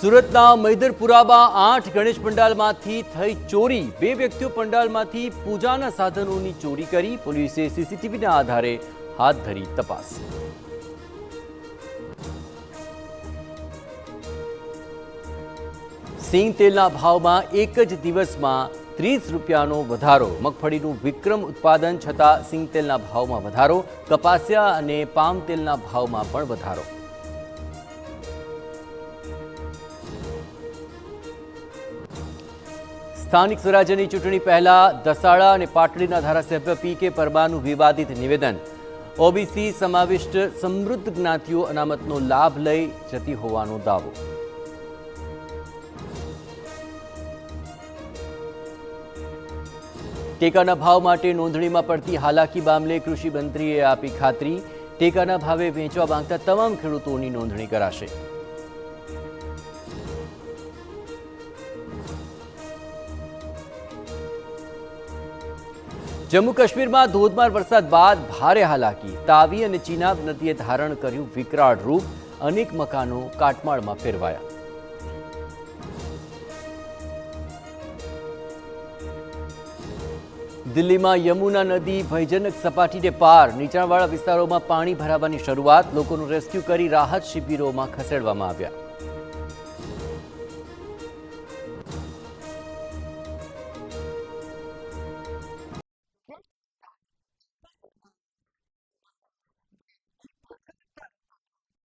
સુરતના મૈદરપુરામાં 8 ગણેશ પંડાલમાંથી થઈ ચોરી। 2 વ્યક્તિઓ પંડાલમાંથી પૂજાના સાધનોની ચોરી કરી। પોલીસે સીસીટીવીના આધારે હાથ ધરી તપાસ। સિંગ તેલના ભાવમાં એક જ દિવસમાં 30 રૂપિયાનો વધારો। મગફળીનું વિક્રમ ઉત્પાદન છતાં સિંગ તેલના ભાવમાં વધારો। કપાસિયા અને પામ તેલના ભાવમાં પણ વધારો। સ્થાનિક સ્વરાજ્યની ચૂંટણી પહેલા દસાડા અને પાટડીના ધારાસભ્ય પી.કે. પરમારનું વિવાદિત નિવેદન। ઓબીસી સમાવિષ્ટ સમૃદ્ધ જ્ઞાતિઓ અનામતનો લાભ લઈ જતી હોવાનો દાવો। ટેકાના ભાવ માટે નોંધણીમાં પડતી હાલાકી મામલે કૃષિ મંત્રીએ આપી ખાતરી। ટેકાના ભાવે વેચવા માંગતા તમામ ખેડૂતોની નોંધણી કરાશે। જમ્મુ કાશ્મીરમાં ધોધમાર વરસાદ બાદ ભારે હાલાકી। તાવી અને ચિનાબ નદીએ ધારણ કર્યું વિકરાળ રૂપ। અનેક મકાનો કાટમાળમાં ફેરવાયા। દિલ્હીમાં યમુના નદી ભયજનક સપાટીને પાર। નીચાણવાળા વિસ્તારોમાં પાણી ભરાવાની શરૂઆત। લોકોનું રેસ્ક્યુ કરી રાહત શિબિરોમાં ખસેડવામાં આવ્યા।